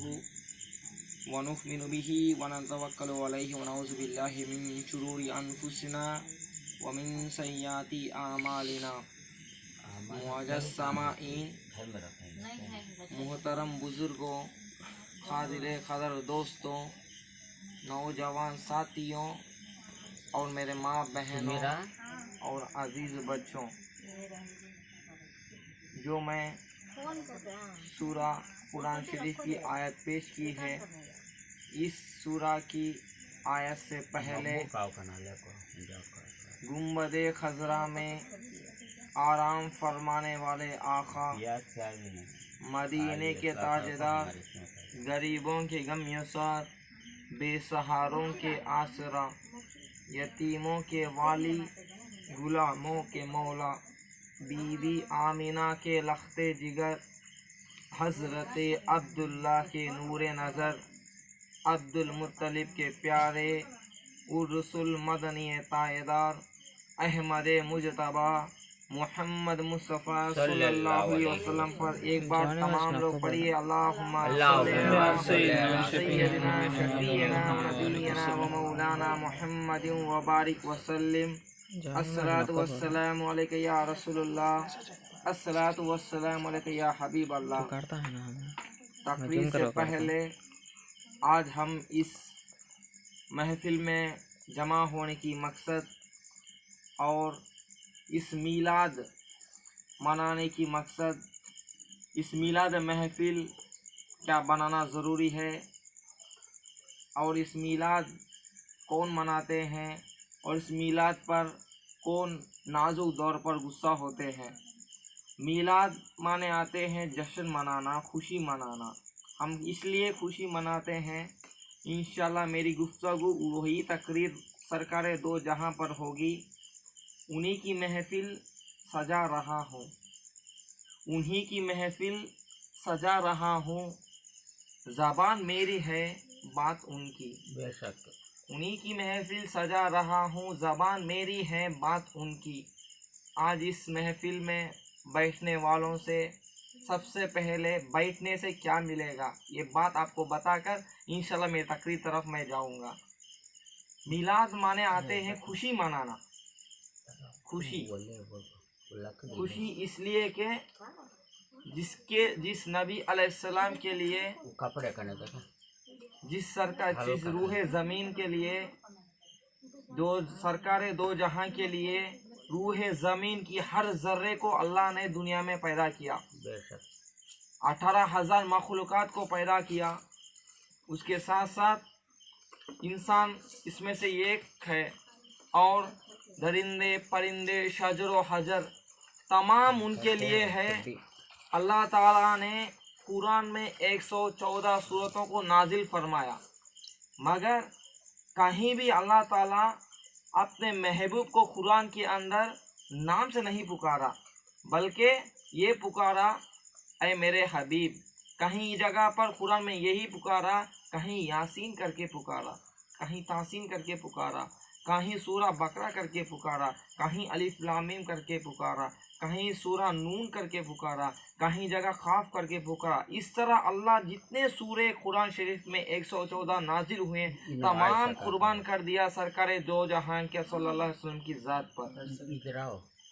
नस्तईनुहु व नु'मिनु बिही व नतवक्कलु अलैहि व नऊज़ु बिल्लाहि मिन शुरूरि अनफुसिना व मिन सय्याति आमालिना। मुअज़्ज़ज़ सामाईन, मोहतरम बुजुर्गों, हाज़िर क़दर दोस्तों, नौजवान साथियों और मेरे माँ बहनों और अजीज़ बच्चों, जो मैं सूरा कुरान शरीफ की आयत पेश की है, इस सूरा की आयत से पहले गुंबदे खजरा में आराम फरमाने वाले आका, मदीने के ताजदार, गरीबों के गमयसार, बेसहारों के आसरा, यतीमों के वाली, गुलामों के मौला, बीवी आमिना के लख्ते जिगर, हज़रत अब्दुल्ला के नूरे नज़र, अब्दुल मुत्तलिब के प्यारे, उर्रसुल मदनी तायदार, अहमद मुजतबा, मोहम्मद मुस्तफ़ा सल्लल्लाहु अलैहि वसल्लम पर एक बार तमाम लोग पढ़िए अल्लाहुम्मा सल्लि अला सय्यिदिना शफ़ीना नबीना व मौलाना मुहम्मदिन व बारिक व सल्लिम। अस्सलातु वस्सलामु अलैका या रसूलुल्लाह, अस्सलातु वस्सलामु अलैका या हबीब अल्लाह। तकरीर से पहले आज हम इस महफिल में जमा होने की मकसद और इस मीलाद मनाने की मकसद, इस मीलाद महफिल क्या बनाना ज़रूरी है और इस मीलाद कौन मनाते हैं और इस मीलाद पर कौन नाजुक दौर पर गुस्सा होते हैं। मीलाद माने आते हैं जश्न मनाना, खुशी मनाना। हम इसलिए खुशी मनाते हैं, इंशाल्लाह मेरी गुफ्तगू वही तकरीर सरकारे दो जहां पर होगी, उन्हीं की महफिल सजा रहा हूँ, उन्हीं की महफिल सजा रहा हूँ। ज़बान मेरी है बात उनकी, बेशक उन्हीं की महफिल सजा रहा हूँ, ज़बान मेरी है बात उनकी। आज इस महफिल में बैठने वालों से सबसे पहले बैठने से क्या मिलेगा ये बात आपको बताकर इंशाल्लाह मेरी तकरीर तरफ मैं जाऊँगा। मिलाद माने आते हैं खुशी मनाना। खुशी इसलिए कि जिस नबी अलैहिस्सलाम के लिए, जिस सरकार, जिस रूह ज़मीन के लिए, जो सरकार दो जहां के लिए रूह ज़मीन की हर ज़र्रे को अल्लाह ने दुनिया में पैदा किया, 18,000 मखलूक़ात को पैदा किया। उसके साथ साथ इंसान इसमें से एक है और दरिंदे परिंदे शजर व हजर तमाम उनके लिए है। अल्लाह ताला ने कुरान में 114 सूरतों को नाजिल फरमाया, मगर कहीं भी अल्लाह ताला अपने महबूब को कुरान के अंदर नाम से नहीं पुकारा, बल्कि ये पुकारा ऐ मेरे हबीब। कहीं जगह पर कुरान में यही पुकारा, कहीं यासीन करके पुकारा, कहीं तासीन करके पुकारा, कहीं सूरा बकरा करके पुकारा, कहीं अलिफ लाम मीम करके पुकारा, कहीं सूरा नून करके पुकारा, कहीं जगह खाफ करके पुकारा। इस तरह अल्लाह जितने सूरे कुरान शरीफ में 114 नाजिल हुए तमाम कुर्बान कर दिया सरकार दो जहां के सल्लल्लाहु अलैहि वसल्लम की ज़ात पर।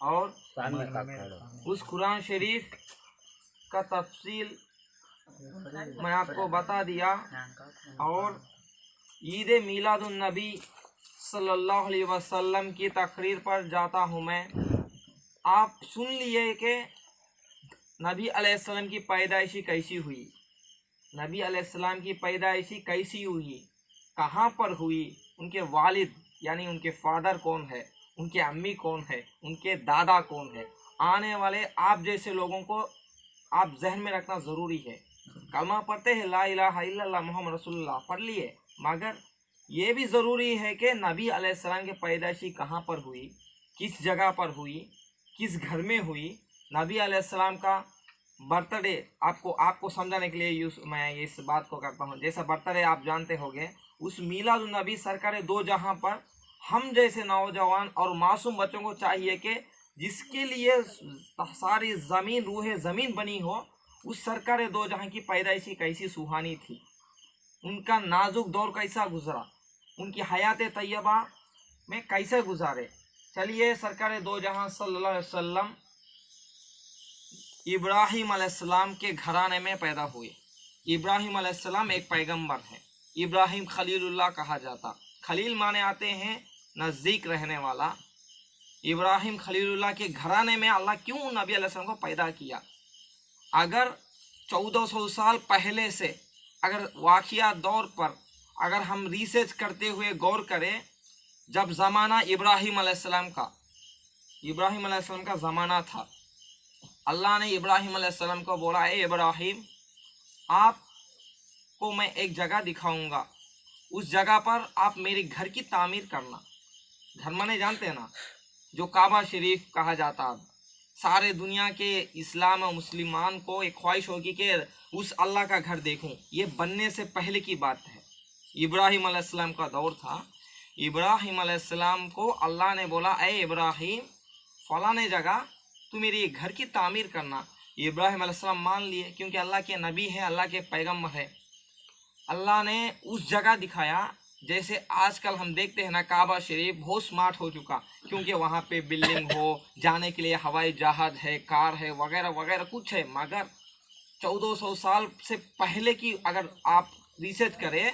और उस कुरान शरीफ का तफसील मैं आपको बता दिया। और ईद मीलादुन नबी सल्लल्लाहु अलैहि वसल्लम की तकरीर पर जाता हूँ मैं। आप सुन लिए कि नबी अलैहिस्सलाम की पैदाइशी कैसी हुई, नबी अलैहिस्सलाम की पैदाइशी कैसी हुई, कहाँ पर हुई, उनके वालिद यानी उनके फादर कौन है, उनके अम्मी कौन है, उनके दादा कौन है। आने वाले आप जैसे लोगों को आप जहन में रखना ज़रूरी है। कलमा पढ़ते हैं ला इलाहा इल्लल्लाह मुहम्मद रसूलुल्लाह पढ़ लिए, मगर ये भी ज़रूरी है कि नबी अलैहिस्सलाम की पैदाइशी कहाँ पर हुई, किस जगह पर हुई, किस घर में हुई। नबी अलैहिस्सलाम का बर्थडे आपको समझाने के लिए मैं इस बात को करता हूँ। जैसा बर्थडे आप जानते होंगे, उस मीलादुन नबी सरकार दो जहां पर हम जैसे नौजवान और मासूम बच्चों को चाहिए कि जिसके लिए सारी ज़मीन रूह ज़मीन बनी हो, उस सरकार दो जहां की पैदाइशी कैसी सुहानी थी, उनका नाजुक दौर कैसा गुजरा, उनकी हयात तैयबा में कैसे गुजारे। चलिए, सरकार दो जहां सल्लल्लाहु अलैहि वसल्लम इब्राहिम अलैहिस्सलाम के घराने में पैदा हुए। इब्राहिम अलैहिस्सलाम एक पैगंबर है। इब्राहिम खलीलुल्लाह कहा जाता। खलील माने आते हैं नज़दीक रहने वाला। इब्राहिम खलीलुल्लाह के घराने में अल्लाह क्यों नबी अलैहिस्सलाम को पैदा किया? अगर 1400 साल पहले से अगर वाक़िया दौर पर अगर हम रिसर्च करते हुए गौर करें, जब ज़माना इब्राहिम अलैहिस्सलाम का ज़माना था, अल्लाह ने इब्राहिम अलैहिस्सलाम को बोला, ए इब्राहिम, आपको मैं एक जगह दिखाऊंगा, उस जगह पर आप मेरे घर की तामीर करना। घर माने जानते हैं ना, जो काबा शरीफ कहा जाता। अब सारे दुनिया के इस्लाम और मुसलमान को एक ख्वाहिश होगी कि उस अल्लाह का घर देखूं। ये बनने से पहले की बात है, इब्राहिम अलैहिस्सलाम का दौर था। इब्राहिम अलैहिस्सलाम को अल्लाह ने बोला, ए इब्राहिम, फलाने जगह तू मेरी घर की तामीर करना। इब्राहिम अलैहिस्सलाम मान लिए, क्योंकि अल्लाह के नबी है, अल्लाह के पैगम्बर है। अल्लाह ने उस जगह दिखाया। जैसे आजकल हम देखते हैं ना, काबा शरीफ बहुत स्मार्ट हो चुका, क्योंकि वहाँ पे बिल्डिंग हो, जाने के लिए हवाई जहाज है, कार है, वगैरह वगैरह कुछ है। मगर 1400 साल से पहले की अगर आप रिसर्च करें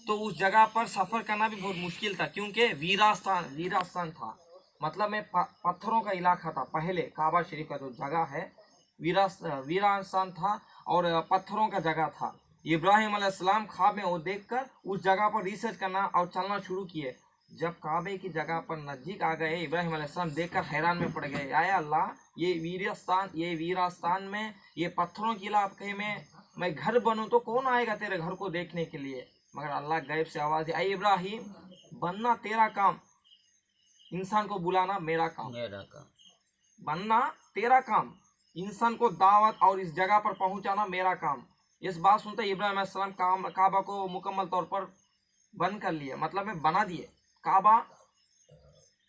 तो उस जगह पर सफ़र करना भी बहुत मुश्किल था, क्योंकि वीरास्तान था। मतलब में पत्थरों का इलाका था। पहले काबा शरीफ का जो जगह है वीरास्तान था और पत्थरों का जगह था। इब्राहिम अलैहिस्सलाम ख्वाब में वो देखकर उस जगह पर रिसर्च करना और चलना शुरू किए। जब काबे की जगह पर नज़दीक आ गए, इब्राहिम अलैहिस्सलाम देखकर हैरान में पड़ गए। आया अल्लाह, ये वीरास्तान में, ये पत्थरों के इलाके में मैं घर बनूं तो कौन आएगा तेरे घर को देखने के लिए? मगर अल्लाह गैब से आवाज़ दी, अय इब्राहिम, बनना तेरा काम, इंसान को बुलाना मेरा काम। बनना तेरा काम, इंसान को दावत और इस जगह पर पहुंचाना मेरा काम। इस बात सुनते इब्राहिम अलैहिस्सलाम काबा को मुकम्मल तौर पर बंद कर लिया, मतलब में बना दिए काबा।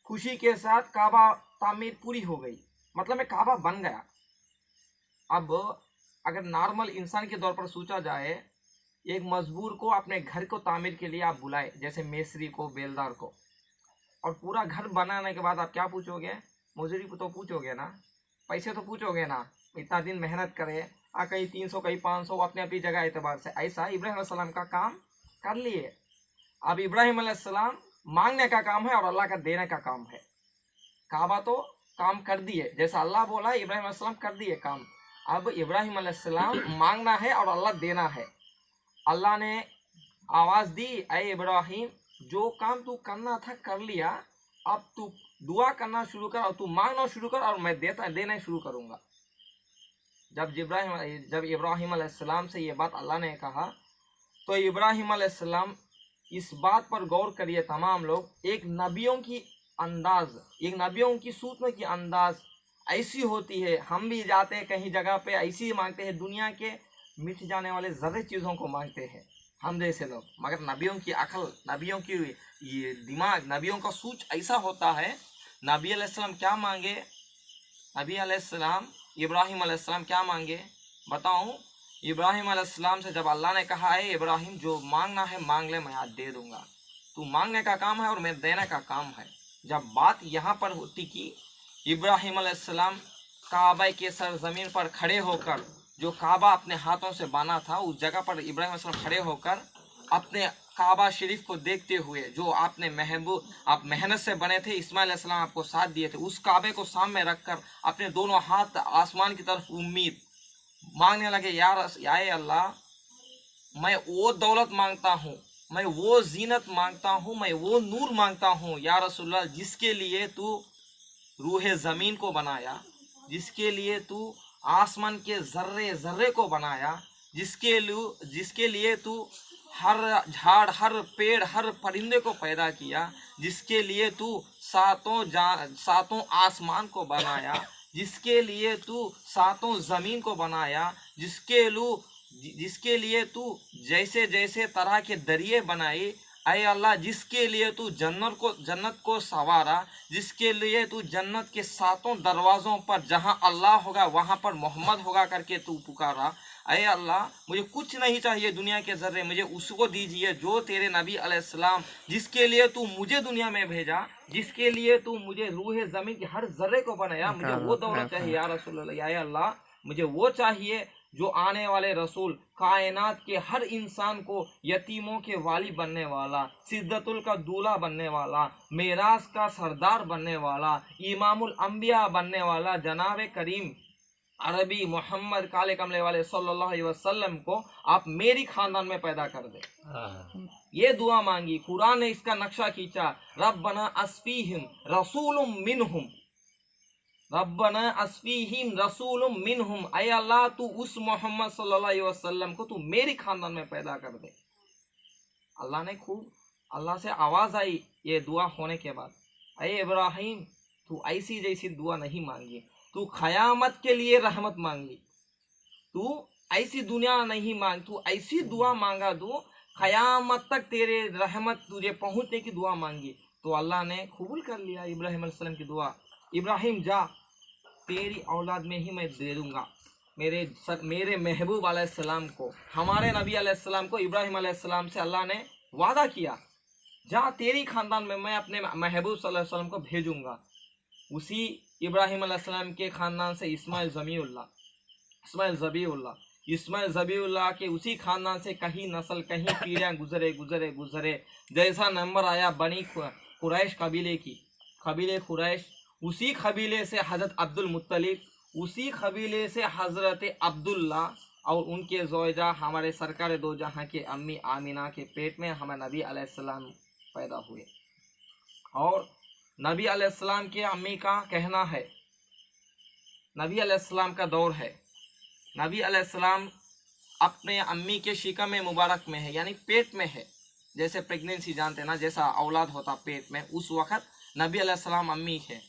खुशी के साथ काबा तामीर पूरी हो गई, मतलब में काबा बन गया। अब अगर नॉर्मल इंसान के तौर पर सोचा जाए, एक मजबूर को अपने घर को तामीर के लिए आप बुलाए, जैसे मेसरी को, बेलदार को, और पूरा घर बनाने के बाद आप क्या पूछोगे? मजदूरी तो पूछोगे ना, पैसे तो पूछोगे ना। इतना दिन मेहनत करे, कहीं 300 कहीं 500, अपने अपनी जगह एतबार से। ऐसा इब्राहिम अलैहिस्सलाम का काम कर लिए। अब इब्राहिम अलैहिस्सलाम मांगने का काम है और अल्लाह का देने का काम है। काबा तो काम कर दिए, जैसा अल्लाह बोला इब्राहिम अलैहिस्सलाम कर दिए काम। अब इब्राहिम अलैहिस्सलाम मांगना है और अल्लाह देना है। अल्लाह ने आवाज़ दी, अय इब्राहिम, जो काम तू करना था कर लिया, अब तू दुआ करना शुरू कर और तू मांगना शुरू कर और मैं देना शुरू करूँगा। जब इब्राहिम अलैहिस्सलाम से ये बात अल्लाह ने कहा, तो इब्राहिम अलैहिस्सलाम, इस बात पर गौर करिए तमाम लोग, एक नबियों की सूचना की अंदाज ऐसी होती है। हम भी जाते हैं कहीं जगह पे, ऐसी ही मांगते हैं, दुनिया के मिट जाने वाले ज़रे चीज़ों को मांगते हैं हम जैसे लोग। मगर नबियों की अकल, नबियों की ये दिमाग, नबियों का सूच ऐसा होता है। नबी अलैहिस्सलाम क्या मांगे? नबी अलैहिस्सलाम इब्राहिम अलैहिस्सलाम क्या मांगे बताऊं? इब्राहिम अलैहिस्सलाम से जब अल्लाह ने कहा है, इब्राहिम जो मांगना है मांग ले, मैं आज दे दूंगा। तू मांगने का काम है और मैं देने का काम है। जब बात यहाँ पर होती कि इब्राहिम अलैहिस्सलाम काबा के सरजमीन पर खड़े होकर, जो काबा अपने हाथों से बना था, उस जगह पर इब्राहिम अलैहिस्सलाम खड़े होकर अपने काबा शरीफ को देखते हुए, जो आपने आप मेहनत से बने थे, इस्माइल अलैहिस्सलाम आपको साथ दिए थे, उस काबे को सामने रखकर अपने दोनों हाथ आसमान की तरफ उम्मीद मांगने लगे, यार अल्लाह, मैं वो दौलत मांगता हूँ, मैं वो जीनत मांगता हूँ, मैं वो नूर मांगता हूँ या रसूलल्लाह, जिसके लिए तू रूह ज़मीन को बनाया, जिसके लिए तू आसमान के ज़र्रे ज़र्रे को बनाया, जिसके लिए तू हर झाड़, हर पेड़, हर परिंदे को पैदा किया, जिसके लिए तू सातों आसमान को बनाया, जिसके लिए तू सातों ज़मीन को बनाया, जिसके लिए तू जैसे जैसे तरह के दरिए बनाए, अय अल्लाह, जिसके लिए तू जन्नत को सवारा, जिसके लिए तू जन्नत के सातों दरवाज़ों पर जहां अल्लाह होगा वहां पर मोहम्मद होगा करके तू पुकारा। अय अल्लाह, मुझे कुछ नहीं चाहिए दुनिया के ज़र्रे, मुझे उसको दीजिए जो तेरे नबी अलैहिस्सलाम, जिसके लिए तू मुझे दुनिया में भेजा, जिसके लिए तू मुझे रूह ज़मीन के हर ज़र्रे को बनाया, मुझे वो दौलत चाहिए या रसूल अल्लाह। या अल्लाह, मुझे वो चाहिए जो आने वाले रसूल कायनात के हर इंसान को यतीमों के वाली बनने वाला, सिद्दतुल का दूल्हा बनने वाला, मेराज का सरदार बनने वाला, इमामुल अंबिया बनने वाला जनाब करीम अरबी मोहम्मद काले कमले वाले सल्लल्लाहु अलैहि वसल्लम को आप मेरी खानदान में पैदा कर दे। ये दुआ मांगी, कुरान ने इसका नक्शा खींचा। रब्बना अस्फीहिम रसूलुम मिनहुम, रब्बना अस्फीहिम रसूलुम मिनहुम, अय अल्लाह, तू उस मोहम्मद सल्लल्लाहु अलैहि वसल्लम को तू मेरी खानदान में पैदा कर दे। अल्लाह ने खूब, अल्लाह से आवाज़ आई ये दुआ होने के बाद, अय इब्राहिम, तू ऐसी जैसी दुआ नहीं मांगी, तू क़यामत के लिए रहमत मांगी, तू ऐसी दुनिया नहीं मांग, तू ऐसी दुआ मांगा, तू क़यामत तक तेरे रहमत तुझे पहुँचने की दुआ मांगी। तो अल्लाह ने कबूल कर लिया इब्राहिम अलैहिस्सलाम की दुआ। इब्राहिम जा, तेरी औलाद में ही मैं दे दूंगा मेरे महबूब अलैहिस्सलाम को, हमारे नबी अलैहिस्सलाम को इब्राहिम अलैहिस्सलाम से अल्लाह ने वादा किया, जा तेरी खानदान में मैं अपने महबूब सल्लल्लाहु अलैहि वसल्लम को भेजूंगा। उसी इब्राहिम अलैहिस्सलाम के खानदान से इस्माइल ज़बीउल्लाह के उसी खानदान से कहीं नस्ल, कहीं पीढ़ियाँ गुजरे। जैसा नंबर आया बनी कुरैश कबीले कुरैश, उसी कबीले से हज़रत अब्दुल मुत्तलिब, उसी कबीले से हज़रत अब्दुल्ला और उनके ज़ौजा हमारे सरकार दो जहां के अम्मी आमिना के पेट में हमारे नबी अलैहिस्सलाम पैदा हुए। और नबी अलैहिस्सलाम के अम्मी का कहना है, नबी अलैहिस्सलाम का दौर है, नबी अलैहिस्सलाम अपने अम्मी के शिकम मुबारक में है, यानी पेट में है। जैसे प्रेगनेंसी जानते ना, जैसा औलाद होता पेट में, उस वक़्त नबी अलैहिस्सलाम अम्मी है।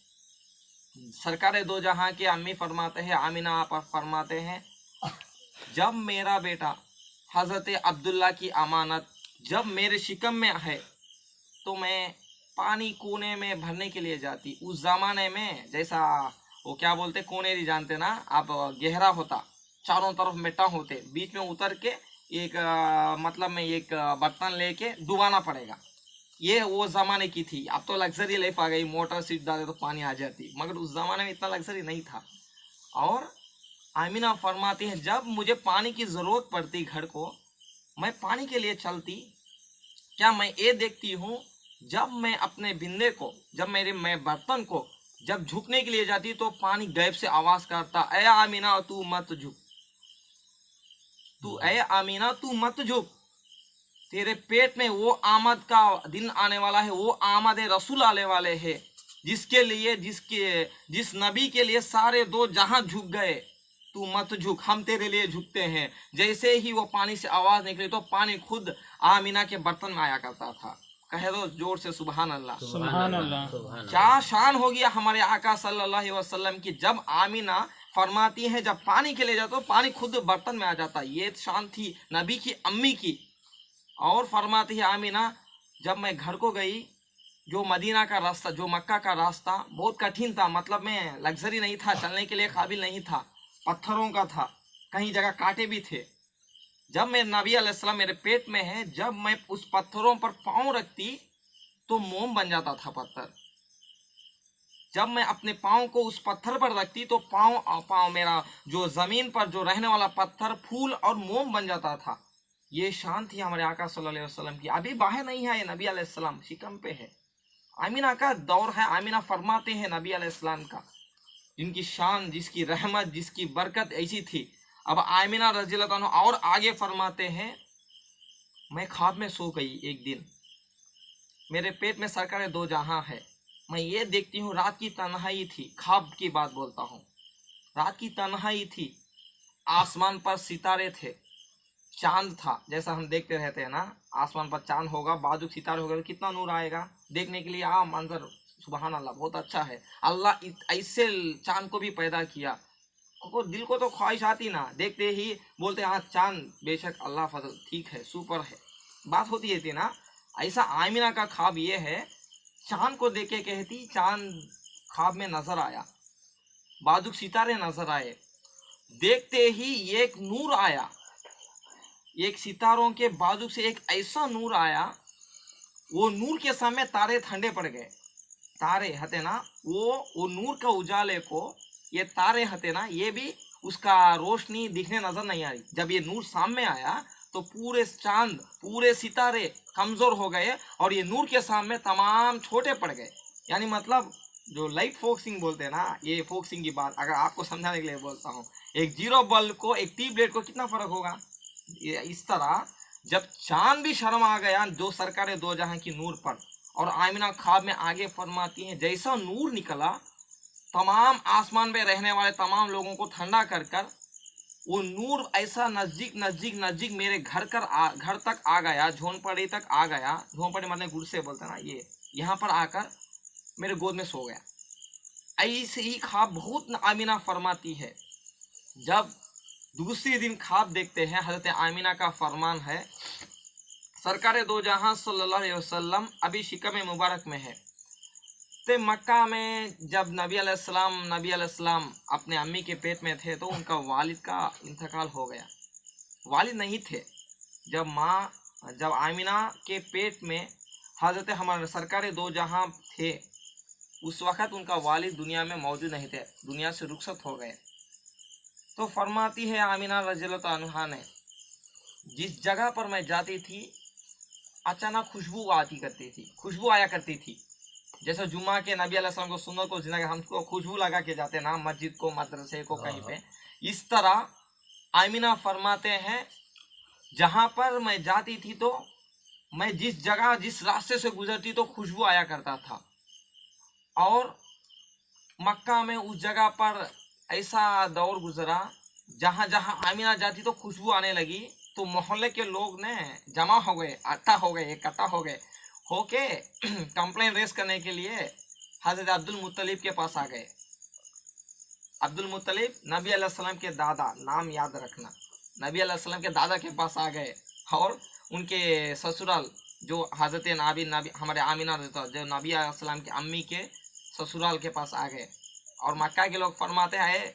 सरकार दो जहां के अम्मी फरमाते हैं, आमिना आप फरमाते हैं, जब मेरा बेटा हज़रत अब्दुल्ला की अमानत जब मेरे शिकम में है तो मैं पानी कोने में भरने के लिए जाती। उस ज़माने में जैसा वो क्या बोलते, कोनेरी जानते ना आप, गहरा होता, चारों तरफ मिट्टा होते, बीच में उतर के एक मतलब में एक बर्तन लेके डुबाना पड़ेगा। ये वो ज़माने की थी। अब तो लग्जरी लाइफ आ गई, मोटर सीट डाले तो पानी आ जाती, मगर उस ज़माने में इतना लग्जरी नहीं था। और आमिना फरमाती है, जब मुझे पानी की ज़रूरत पड़ती घर को, मैं पानी के लिए चलती, क्या मैं ये देखती हूँ, जब मैं अपने बिंदे को, जब मैं बर्तन को जब झुकने के लिए जाती तो पानी गैब से आवाज़ करता, ऐ आमिना तू मत झुक, ऐ आमिना तू मत झुक, तेरे पेट में वो आमद का दिन आने वाला है, वो आमद रसूल आने वाले हैं, जिस नबी के लिए सारे दो जहां झुक गए, तू मत झुक, हम तेरे लिए झुकते हैं। जैसे ही वो पानी से आवाज़ निकली तो पानी खुद आमिना के बर्तन में आया करता था। कह दो जोर से सुभान अल्लाह, सुभान अल्लाह। क्या शान हो गया हमारे आका सल्लल्लाहु अलैहि वसल्लम की। जब आमिना फरमाती है, जब पानी के लिए जाता तो पानी खुद बर्तन में आ जाता। ये शान थी नबी की अम्मी की। और फरमाती है आमिना, जब मैं घर को गई, जो मदीना का रास्ता, जो मक्का का रास्ता बहुत कठिन था, मतलब में लग्जरी नहीं था, चलने के लिए काबिल नहीं था, पत्थरों का था, कहीं जगह कांटे भी थे। जब मेरे नबी अलैहिस्सलाम मेरे पेट में है, जब मैं उस पत्थरों पर पाँव रखती तो मोम बन जाता था पत्थर। जब मैं अपने पाँव को उस पत्थर पर रखती तो पाँव मेरा जो ज़मीन पर जो रहने वाला पत्थर फूल और मोम बन जाता था। ये शान थी हमारे आका सल्लल्लाहु अलैहि वसल्लम की। अभी बाहर नहीं है, ये नबी अलैहिस्सलाम शिकम पे है। आमिना का दौर है। आमिना फरमाते हैं नबी अलैहिस्सलाम का, जिनकी शान, जिसकी रहमत, जिसकी बरकत ऐसी थी। अब आमिना रज़ियल्लाहु अन्हा और आगे फरमाते हैं, मैं ख्वाब में सो गई एक दिन, मेरे पेट में सरकार दो जहां है, मैं ये देखती हूँ, रात की तन्हाई थी, ख्वाब की बात बोलता हूँ, रात की तन्हाई थी, आसमान पर सितारे थे, चांद था, जैसा हम देखते रहते हैं ना, आसमान पर चांद होगा, बाजू सितारे होगा तो कितना नूर आएगा देखने के लिए। मंजर सुभान अल्लाह बहुत अच्छा है। अल्लाह ऐसे चांद को भी पैदा किया। दिल को तो ख्वाहिश आती ना, देखते ही बोलते हाँ चांद बेशक अल्लाह फजल, ठीक है, सुपर है, बात होती है ना। ऐसा आमिना का ख्वाब ये है, चांद को देख के कहती चांद ख्वाब में नजर आया, बाजुक सितारे नजर आए, देखते ही एक नूर आया, एक सितारों के बाजू से एक ऐसा नूर आया, वो नूर के सामने तारे ठंडे पड़ गए। तारे हते ना, वो नूर का उजाले को ये तारे हते ना, ये भी उसका रोशनी दिखने नजर नहीं आ रही। जब ये नूर सामने आया तो पूरे चांद पूरे सितारे कमजोर हो गए और ये नूर के सामने तमाम छोटे पड़ गए। यानी मतलब जो लाइट फोकसिंग बोलते हैं ना, ये फोकसिंग की बात अगर आपको समझाने के लिए बोलता हूँ, एक जीरो बल्ब को एक ट्यूबलाइट को कितना फर्क होगा। इस तरह जब चांद भी शर्म आ गया जो सरकारे दो जहां की नूर पर, और आमिना ख्वाब में आगे फरमाती हैं जैसा नूर निकला तमाम आसमान में रहने वाले तमाम लोगों को ठंडा कर कर वो नूर ऐसा नजदीक नजदीक नजदीक मेरे घर तक आ गया, झोंपड़ी तक आ गया। झोंपड़ी मतलब गुड़ से बोलते ना, ये यहाँ पर आकर मेरे गोद में सो गया। ऐसे ही ख्वाब बहुत आमिना फरमाती है। जब दूसरे दिन ख्वाब देखते हैं, हजरत आमिना का फरमान है, सरकार दो जहां सल्लल्लाहु अलैहि वसल्लम अभी शिकम मुबारक में है। तो मक्का में जब नबी अलैहिस्सलाम अपने अम्मी के पेट में थे तो उनका वालिद का इंतकाल हो गया। वालिद नहीं थे। जब आमिना के पेट में हजरत हमारे सरकार दो जहां थे, उस वक़्त उनका वालिद दुनिया में मौजूद नहीं थे, दुनिया से रुखसत हो गए। तो फरमाती है आमिना रज़ियल्लाहु अन्हा ने, जिस जगह पर मैं जाती थी अचानक खुशबू आती करती थी, खुशबू आया करती थी। जैसे जुम्मा के नबी अलैहिस्सलाम को सुन्नत को जिंदगी हमको खुशबू लगा के जाते ना, मस्जिद को मदरसे को कहीं पे, इस तरह आमिना फरमाते हैं जहाँ पर मैं जाती थी तो मैं जिस जगह जिस रास्ते से गुजरती तो खुशबू आया करता था। और मक्का में उस जगह पर ऐसा दौर गुजरा जहाँ जहाँ आमिना जाती तो खुशबू आने लगी, तो मोहल्ले के लोग ने जमा हो गए, इकट्ठा हो गए होके कंप्लेन रेस करने के लिए हजरत अब्दुल मुत्तलिब के पास आ गए। अब्दुल मुत्तलिब नबी अलैहिस्सलाम के दादा, नाम याद रखना, नबी अलैहिस्सलाम के दादा के पास आ गए और उनके ससुराल जो हजरत नबी हमारे आमिना जो नबी अलैहिस्सलाम की अम्मी के ससुराल के पास आ गए। और मक्का के लोग फरमाते हैं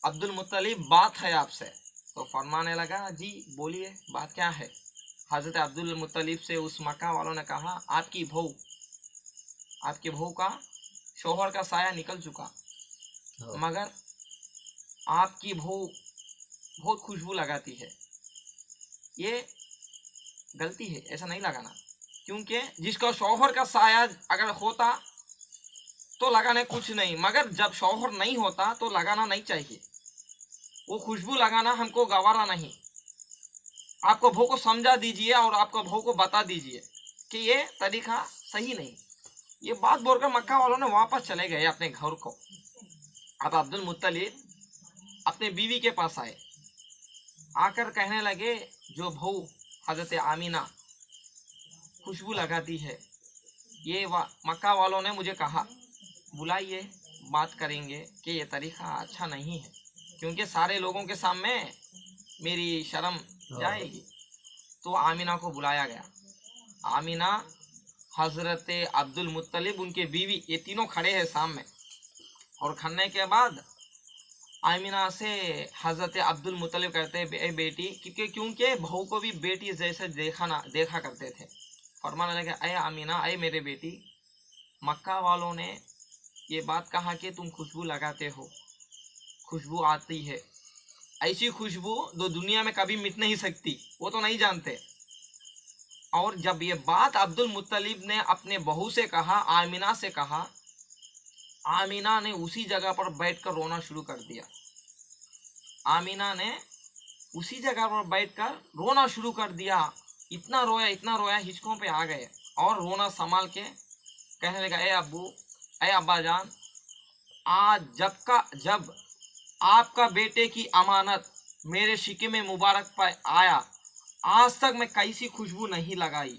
अब्दुल मुत्तलिब बात है आपसे। तो फरमाने लगा जी बोलिए बात क्या है। हजरत अब्दुल मुत्तलिब से उस मक्का वालों ने कहा आपकी बहू का शोहर का साया निकल चुका, मगर आपकी बहू बहुत खुशबू लगाती है, ये गलती है, ऐसा नहीं लगाना। क्योंकि जिसका शोहर का साया अगर होता तो लगाने कुछ नहीं, मगर जब शौहर नहीं होता तो लगाना नहीं चाहिए। वो खुशबू लगाना हमको गवारा नहीं। आपको बहू को समझा दीजिए और आपको बहू को बता दीजिए कि ये तरीका सही नहीं। ये बात बोलकर मक्का वालों ने वापस चले गए अपने घर को। अब अब्दुल मुत्तलिब अपने बीवी के पास आए, आकर कहने लगे जो बहू हजरत आमिना खुशबू लगाती है, ये मक्का वालों ने मुझे कहा बुलाइए, बात करेंगे कि ये तरीका अच्छा नहीं है, क्योंकि सारे लोगों के सामने मेरी शर्म जाएगी। तो आमिना को बुलाया गया। आमिना, हजरत अब्दुल मुत्तलिब, उनके बीवी, ये तीनों खड़े हैं सामने। और खड़ने के बाद आमिना से हजरत अब्दुल मुत्तलिब कहते हैं बेटी, क्योंकि बहू को भी बेटी जैसे देखा करते थे। फरमाने लगे अय आमिना, अय मेरे बेटी, मक्का वालों ने ये बात कहा कि तुम खुशबू लगाते हो, खुशबू आती है, ऐसी खुशबू जो दुनिया में कभी मिट नहीं सकती, वो तो नहीं जानते। और जब ये बात अब्दुल मुत्तलिब ने अपने बहू से कहा, आमिना से कहा, आमिना ने उसी जगह पर बैठकर रोना शुरू कर दिया। आमिना ने उसी जगह पर बैठकर रोना शुरू कर दिया। इतना रोया, हिचकों पे आ गए और रोना संभाल के कहने लगा अय अब्बा जान, आज जब आपका बेटे की अमानत मेरे शिके में मुबारक पर आया, आज तक मैं कैसी खुशबू नहीं लगाई,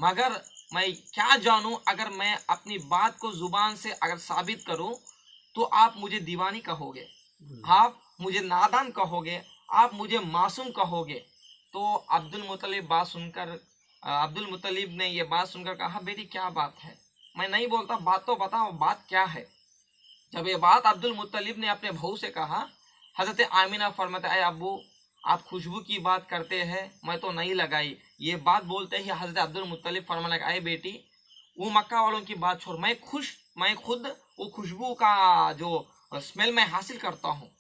मगर मैं क्या जानूं, अगर मैं अपनी बात को जुबान से अगर साबित करूं तो आप मुझे दीवानी कहोगे, आप मुझे नादान कहोगे, आप मुझे मासूम कहोगे। तो अब्दुल मुत्तलिब बात सुनकर अब्दुल मुत्तलिब ने ये बात सुनकर कहा, बेटी क्या बात है? मैं नहीं बोलता, बात तो बताओ, बात क्या है? जब ये बात अब्दुल मुत्तलिब ने अपने बहू से कहा, हजरत आमिना फरमाते, अरे अब्बू आप खुशबू की बात करते हैं, मैं तो नहीं लगाई। ये बात बोलते ही हजरत अब्दुल मुत्तलिब फरमाने लगे, अरे बेटी वो मक्का वालों की बात छोड़, मैं खुद वो खुशबू का जो स्मेल मैं हासिल करता हूँ,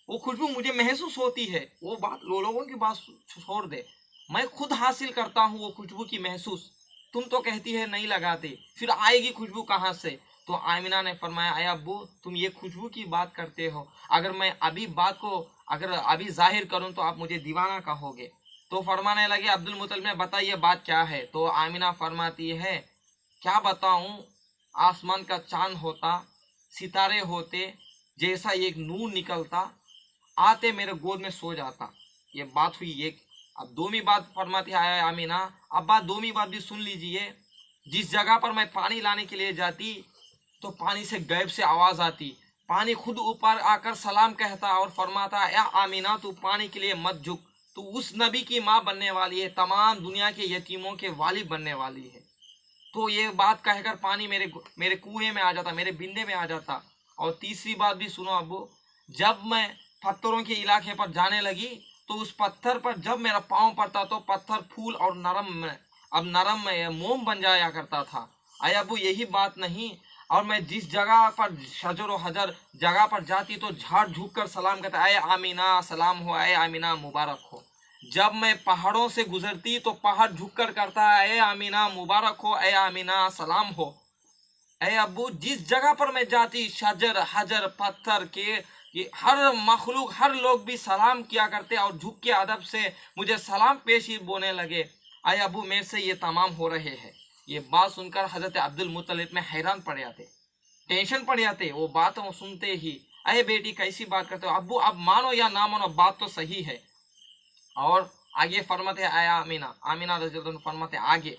वो खुशबू मुझे महसूस होती है। वो बात लोगों की बात छोड़ दे, मैं खुद हासिल करता हूँ वो खुशबू की महसूस। तुम तो कहती है नहीं लगाते, फिर आएगी खुशबू कहाँ से? तो आमिना ने फरमाया, अय अब्बू तुम ये खुशबू की बात करते हो, अगर मैं अभी बात को अगर अभी जाहिर करूं तो आप मुझे दीवाना कहोगे। तो फरमाने लगे अब्दुल मुत्तलिब ने, बताइए बात क्या है? तो आमिना फरमाती है, क्या बताऊं, आसमान का चांद होता, सितारे होते, जैसा एक नूर निकलता, आते मेरे गोद में सो जाता। ये बात हुई एक। अब दोमी बात फरमाती है आमिना, अब बात दोमी बात भी सुन लीजिए। जिस जगह पर मैं पानी लाने के लिए जाती तो पानी से गैब से आवाज आती, पानी खुद ऊपर आकर सलाम कहता और फरमाता, या आमिना तू पानी के लिए मत झुक, तू उस नबी की माँ बनने वाली है, तमाम दुनिया के यतीमों के वालिद बनने वाली है। तो ये बात कहकर पानी मेरे कुएं में आ जाता, मेरे बिंदे में आ जाता। और तीसरी बात भी सुनो अब्बू, जब मैं पत्थरों के इलाके पर जाने लगी तो उस पत्थर पर जब मेरा पाँव पड़ता तो पत्थर फूल और नरम मोम बन जाया करता था। अय अब्बू यही बात नहीं, और मैं जिस जगह पर शजर व हजर जगह पर जाती तो झाड़ झुक कर सलाम कहता, अय आमीना सलाम हो, अय आमीना मुबारक हो। जब मैं पहाड़ों से गुजरती तो पहाड़ झुककर करता है, अय आमीना मुबारक हो, अय आमीना सलाम हो। अय अब्बू जिस जगह पर मैं जाती, शजर हजर पत्थर के हर मखलूक हर लोग भी सलाम किया करते और झुक के अदब से मुझे सलाम पेशी बोने लगे। अय अब्बू मेरे से ये तमाम हो रहे हैं। ये बात सुनकर हजरत अब्दुल मुत्तलिब में हैरान पड़ जाते, टेंशन पड़ जाते। वो बात सुनते ही, अरे बेटी कैसी बात करते हो अब्बू, अब मानो या ना मानो बात तो सही है। और आगे फरमाते आया आमीना, आमीना रज़ियल्लाहु फरमाते आगे,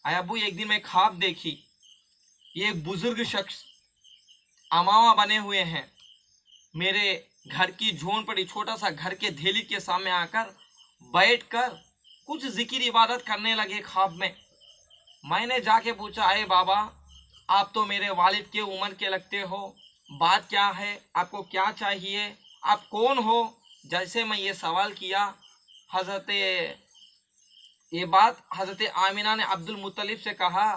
आया अब्बू एक दिन मैं ख्वाब देखी, ये एक बुजुर्ग शख्स अमावा बने हुए हैं, मेरे घर की झोंपड़ी छोटा सा घर के धेली के सामने आकर बैठकर कुछ जिक्र इबादत करने लगे ख्वाब में। मैंने जाके पूछा, अरे बाबा आप तो मेरे वालिद के उम्र के लगते हो, बात क्या है, आपको क्या चाहिए, आप कौन हो? जैसे मैं ये सवाल किया, ये बात हजरत आमिना ने अब्दुल मुत्तलिब से कहा,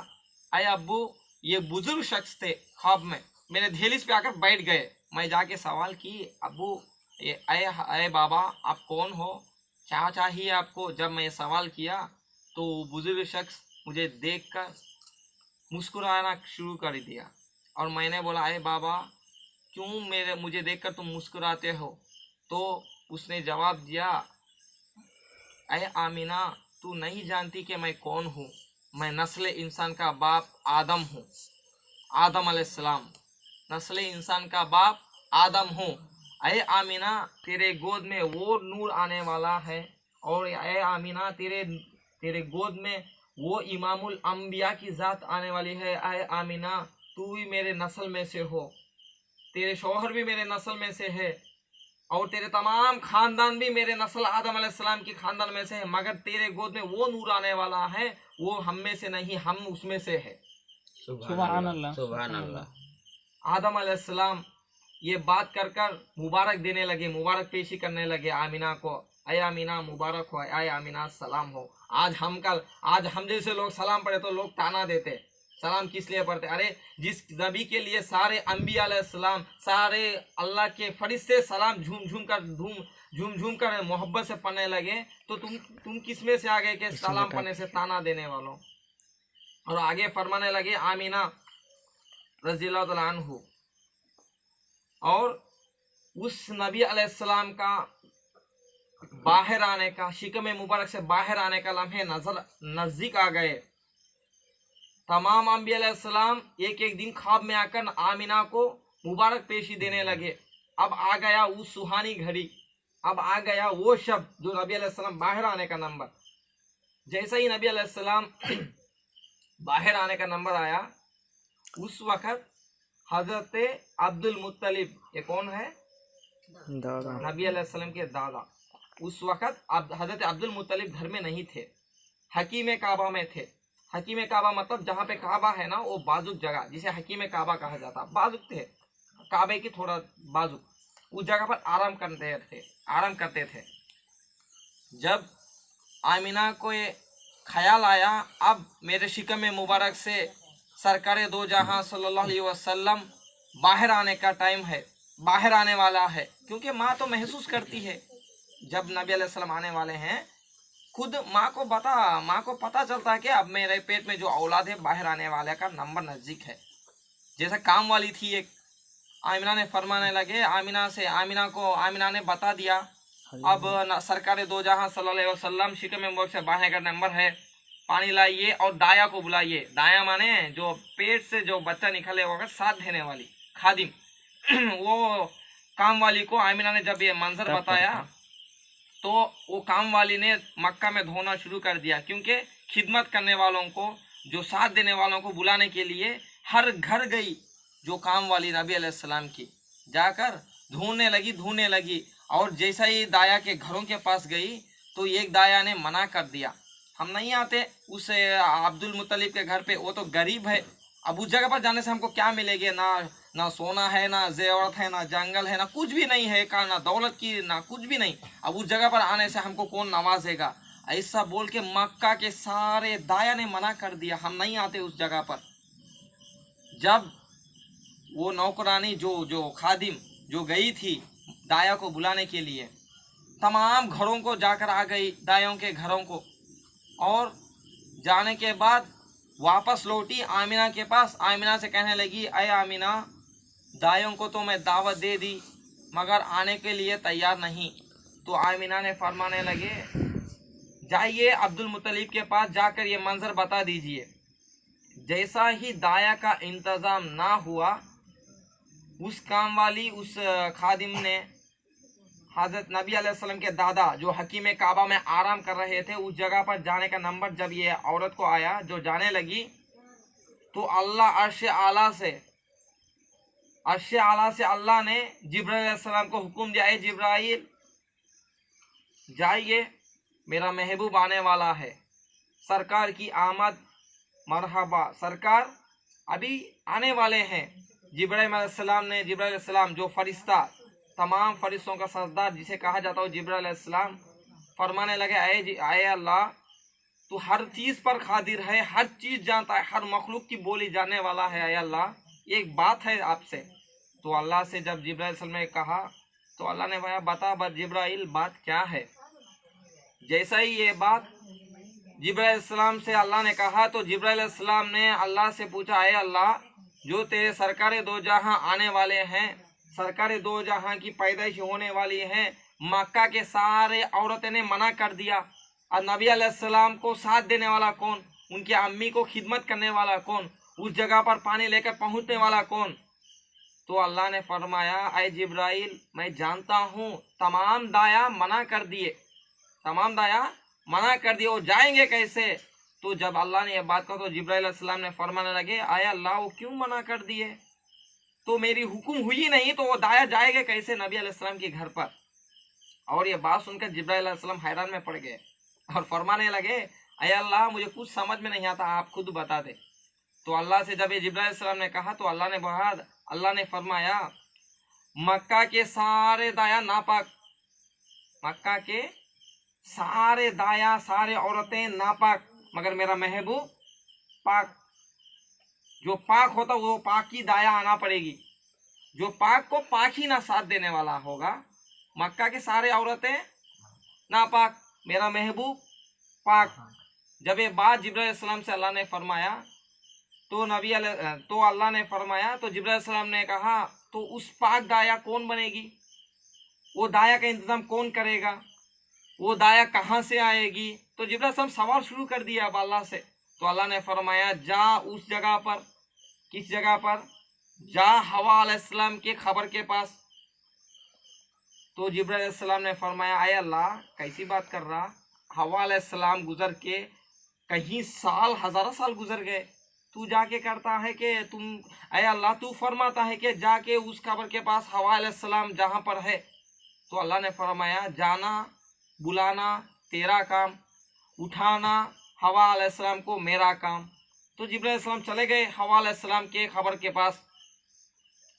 अरे अब्बू ये बुजुर्ग शख्स थे, ख्वाब में मेरे धेलिस पे आकर बैठ गए। मैं जाके सवाल की, अब्बू ये अरे बाबा आप कौन हो, क्या चाहिए आपको? जब मैं सवाल किया तो बुजुर्ग शख्स मुझे देखकर मुस्कुराना शुरू कर दिया और मैंने बोला, अरे बाबा क्यों मुझे देखकर तुम मुस्कुराते हो? तो उसने जवाब दिया, अरे आमीना तू नहीं जानती कि मैं कौन हूँ, मैं नस्ल इंसान का बाप आदम हूँ, आदम अलैहिस्सलाम, नस्ल इंसान का बाप आदम हूँ। अरे आमीना तेरे गोद में वो नूर आने वाला है, और अरे आमीना तेरे गोद में वो इमामुल अंबिया की ज़ात आने वाली है। अरे आमीना तू भी मेरे नस्ल में से हो, तेरे शौहर भी मेरे नस्ल में से है, और तेरे तमाम खानदान भी मेरे नस्ल आदम अलैहिस्सलाम की खानदान में से है, मगर तेरे गोद में वो नूर आने वाला है, वो हम में से नहीं, हम उसमें से है। सुभान अल्लाह, सुभान अल्लाह। आदम अलैहिस्सलाम ये बात कर कर मुबारक देने लगे, मुबारक पेशी करने लगे आमीना को, अय आमीना मुबारक हो, अय आमीना सलाम हो। आज हम जैसे लोग सलाम पढ़े तो लोग ताना देते, सलाम किस लिए पढ़ते? अरे जिस नबी के लिए सारे अंबिया अलैहिस्सलाम, सारे अल्लाह के फरिश्ते सलाम झूम झूम कर मोहब्बत से पढ़ने लगे, तो तुम किस में से आ गए कि सलाम पढ़ने से ताना देने वालों? और आगे फरमाने लगे आमीना रज़ियल्लाहु ताला अन्हु, और उस नबी अलैहिस्सलाम का बाहर आने का, शिकम मुबारक से बाहर आने का लम्हे नजदीक आ गए। तमाम अंबिया अलैहिस्सलाम एक एक दिन ख्वाब में आकर आमीना को मुबारक पेशी देने लगे। अब आ गया वो सुहानी घड़ी, अब आ गया वो शब्द जो नबी अलैहिस्सलाम बाहर आने का नंबर। जैसे ही नबी अलैहिस्सलाम बाहर आने का नंबर आया, उस वक्त हजरत अब्दुल मुत्तलिब, ये कौन है? दादा, नबी अलैहिस्सलाम के दादा। उस वक्त हजरत अब्दुल मुत्तलिब घर में नहीं थे। हकीम काबा में थे। हकीम काबा मतलब जहाँ पे काबा है ना, वो बाजुक जगह जिसे हकीम काबा कहा जाता, बाजुक थे, काबे की थोड़ा बाजुक, उस जगह पर आराम करते थे। जब आमिना को ये ख्याल आया, अब मेरे शिकम मुबारक से सरकार दो जहां सल्लल्लाहु अलैहि वसल्लम बाहर आने का टाइम है, बाहर आने वाला है। क्योंकि माँ तो महसूस करती है जब नबी अलैहिस्सलाम आने वाले हैं, खुद माँ को पता चलता है कि अब मेरे पेट में जो औलाद है बाहर आने वाले का नंबर नज़दीक है। जैसा काम वाली थी एक, आमिना ने फरमाने लगे, आमिना ने बता दिया, अब सरकार दो जहां सल्लल्लाहु अलैहि वसल्लम शिकम मुबारक से बाहर का नंबर है, पानी लाइए और दाया को बुलाइए। दाया माने जो पेट से जो बच्चा निकले होगा, साथ देने वाली खादिम वो काम वाली को आमिना ने जब ये मंजर बताया तो वो काम वाली ने मक्का में धोना शुरू कर दिया। क्योंकि खिदमत करने वालों को, जो साथ देने वालों को बुलाने के लिए हर घर गई जो काम वाली नबी अलैहिस्सलाम की, जाकर धोने लगी। और जैसा ही दाया के घरों के पास गई तो एक दाया ने मना कर दिया, हम नहीं आते उस अब्दुल मुत्तलिब के घर पे, वो तो गरीब है, अब उस जगह पर जाने से हमको क्या मिलेगी, ना सोना है, ना जेवरत है, ना जंगल है, ना कुछ भी नहीं है, का ना दौलत की, ना कुछ भी नहीं, अब उस जगह पर आने से हमको कौन नवाजेगा। ऐसा बोल के मक्का के सारे दाया ने मना कर दिया, हम नहीं आते उस जगह पर। जब वो नौकरानी जो खादिम जो गई थी दाया को बुलाने के लिए, तमाम घरों को जाकर आ गई, दायों के घरों को, और जाने के बाद वापस लौटी आमिना के पास। आमिना से कहने लगी, अय आमिना, दायों को तो मैं दावत दे दी मगर आने के लिए तैयार नहीं। तो आमिना ने फरमाने लगे, जाइए अब्दुल मुत्तलिब के पास जाकर ये मंजर बता दीजिए। जैसा ही दाया का इंतज़ाम ना हुआ, उस काम वाली, उस खादिम ने हज़रत नबी अलैहिस्सलाम के दादा जो हकीम काबा में आराम कर रहे थे, उस जगह पर जाने का नंबर जब ये औरत को आया, जो जाने लगी, तो अल्लाह अर्श आला से अल्लाह ने जिब्राइल अलैहिस्सलाम को हुक्म दिया, है जिब्राइल जाइए, मेरा महबूब आने वाला है, सरकार की आमद मरहबा, सरकार अभी आने वाले हैं। जिब्राइल अलैहिस्सलाम जो फरिश्ता, तमाम फरिश्तों का सरदार जिसे कहा जाता है जिब्राइल अलैहिस्सलाम, फरमाने लगे, आए अल्लाह, तू हर चीज़ पर कादिर है, हर चीज़ जानता है, हर मखलूक की बोली जानने वाला है, आए अल्लाह, एक बात है आपसे। तो अल्लाह से जब जिब्राइल अलैहिस्सलाम ने कहा तो अल्लाह ने भाया, बता जिब्राइल, बात क्या है। जैसा ही ये बात जिब्राइल अलैहिस्सलाम से अल्लाह ने कहा तो जिब्राइल अलैहिस्सलाम ने अल्लाह से पूछा, आए अल्लाह, जो तेरे सरकार दो जहां आने वाले हैं, सरकार दो जहां की पैदाइश होने वाली है, मक्का के सारे औरतें ने मना कर दिया, और नबी अलैहिस्सलाम को साथ देने वाला कौन, उनकी अम्मी को खिदमत करने वाला कौन, उस जगह पर पानी लेकर पहुंचने वाला कौन। तो अल्लाह ने फरमाया, ऐ जिब्राइल, मैं जानता हूँ तमाम दाया मना कर दिए, वो जाएंगे कैसे। तो जब अल्लाह ने यह बात कहा तो जिब्राइल अलैहिस्सलाम ने फरमाने लगे, आए अल्लाह, वो क्यों मना कर दिए, तो मेरी हुक्म हुई नहीं तो वो दाया जाएगा कैसे नबी अलैहिस्सलाम के घर पर। और ये बात सुनकर जिब्राइल अलैहिस्सलाम हैरान में पड़ गए और फरमाने लगे, अय अल्लाह, मुझे कुछ समझ में नहीं आता, आप खुद बता दे। तो अल्लाह से जब ये जिब्राइल अलैहिस्सलाम ने कहा तो अल्लाह ने फरमाया, मक्का के सारे दाया नापाक, मक्का के सारे दाया, सारे औरतें नापाक, मगर मेरा महबूब पाक, जो पाक होता वो पाक की दाया आना पड़ेगी, जो पाक को पाक ही ना साथ देने वाला होगा। मक्का के सारे औरतें नापाक, मेरा महबूब पाक। जब ये बात जिब्राइल अलैहिस्सलाम से अल्लाह ने फरमाया तो अल्लाह ने फरमाया, तो जिब्राइल अलैहिस्सलाम ने कहा, तो उस पाक दाया कौन बनेगी, वो दाया का इंतजाम कौन करेगा, वो दाया कहाँ से आएगी। तो जिब्राइल अलैहिस्सलाम सवाल शुरू कर दिया अब अल्लाह से। तो अल्लाह ने फरमाया, जा उस जगह पर, किस जगह पर, जा हवा अलैहिस्सलाम के खबर के पास। तो जिब्राइल अलैहिस्सलाम ने फरमाया, आए अल्लाह, कैसी बात कर रहा, हवा अलैहिस्सलाम गुजर के कहीं साल, हजारों साल गुजर गए, तू जाके करता है कि तुम, आए अल्लाह, तू फरमाता है कि जाके उस खबर के पास हवा अलैहिस्सलाम जहाँ पर है। तो अल्लाह ने फरमाया, जाना बुलाना तेरा काम, उठाना हवा अलैहिस्सलाम को मेरा काम। तो जिब्राइल अलैहिस्सलाम चले गए हवा अलैहिस्सलाम के खबर के पास।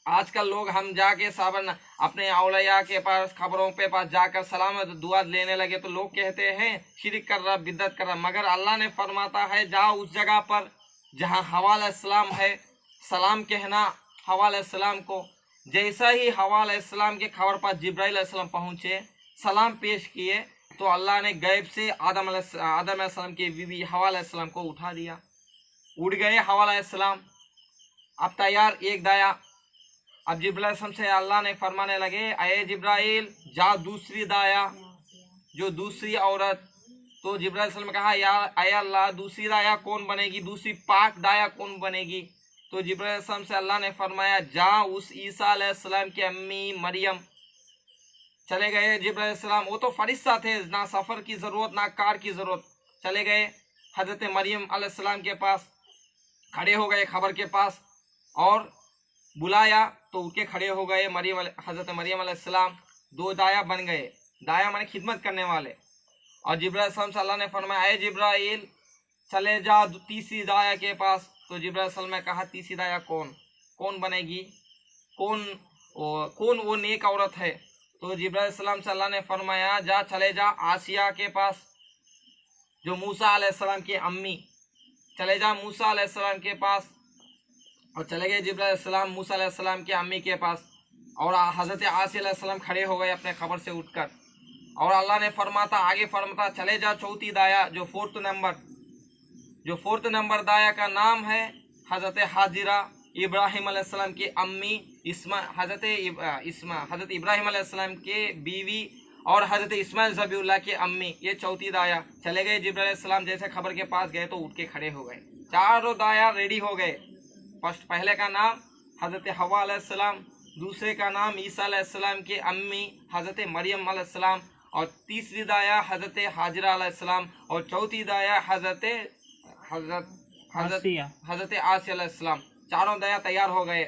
आजकल लोग हम जाके सावन अपने औलिया के पास खबरों पे पास जाकर सलाम दुआ लेने लगे तो लोग कहते हैं शिरक कर रहा, बिद्दत कर रहा, मगर अल्लाह ने फरमाता है जाओ उस जगह पर जहाँ हवा अलैहिस्सलाम है, सलाम कहना हवा अलैहिस्सलाम को। जैसा ही हवा अलैहिस्सलाम के खबर पर जिब्राइल अलैहिस्सलाम पहुँचे, सलाम पेश किए, तो अल्लाह ने गैब से आदम अलैहिस्सलाम की बीवी हवा अलैहिस्सलाम को उठा दिया। उड़ गए हवा अलैहिस्सलाम। अब तैयार एक दाया। अब जिब्राइल से अल्लाह ने फरमाने लगे अये जिब्राइल जा दूसरी दाया, जो दूसरी औरत। तो जिब्राइल ने कहा या अये अल्लाह दूसरी दाया कौन बनेगी, दूसरी पाक दाया कौन बनेगी। तो जिब्राइल से अल्लाह ने फरमाया जा उस ईसा अलैहिस्सलाम की अम्मी मरियम। चले गए जिब्राइल अलैहिस्सलाम, वो तो फरिश्ता थे, ना सफ़र की ज़रूरत ना कार की ज़रूरत। चले गए हज़रत मरियम अलैहिस्सलाम के पास, खड़े हो गए खबर के पास और बुलाया तो उठ के खड़े हो गए हज़रत मरियम अलैहिस्सलाम। दो दाया बन गए, दाया माने खिदमत करने वाले। और जिब्राइल से अल्लाह ने फरमाया अये जिब्राइल चले जा तीसरी दाया के पास। तो जिब्राइल ने कहा तीसरी दाया कौन बनेगी, कौन वो नेक औरत है। तो जिब्राइल से अल्लाह ने फरमाया जा चले जा आसिया के पास, जो मूसा अलैहिस्सलाम की अम्मी। चले जा मूसा अलैहिस्सलाम के पास। और चले गए जिब्राइल अलैहिस्सलाम मूसा अलैहिस्सलाम की अम्मी के पास। और हज़रत आसिया अलैहिस्सलाम खड़े हो गए अपने खबर से उठकर। और अल्लाह ने आगे फरमाता चले जा चौथी दाया, जो फोर्थ नंबर दाया का नाम है हज़रत हाजिरा, इब्राहिम अलैहिस्सलाम की अम्मी, हज़रत इब्राहिम अलैहिस्सलाम के बीवी और हज़रत इस्माइल ज़बीउल्लाह की अम्मी। ये चौथी दाया। चले गए जिब्राइल अलैहिस्सलाम, जैसे खबर के पास गए तो उठ के खड़े हो गए। चारों दाया रेडी हो गए। पहले का नाम हज़रत हवा अलैहिस्सलाम, दूसरे का नाम ईसा अलैहिस्सलाम की अम्मी हज़रत मरियम अलैहिस्सलाम, और तीसरी दाया हज़रत हाजिरा अलैहिस्सलाम, और चौथी दाया हज़रत आसिया अलैहिस्सलाम। चारों दाया तैयार हो गए।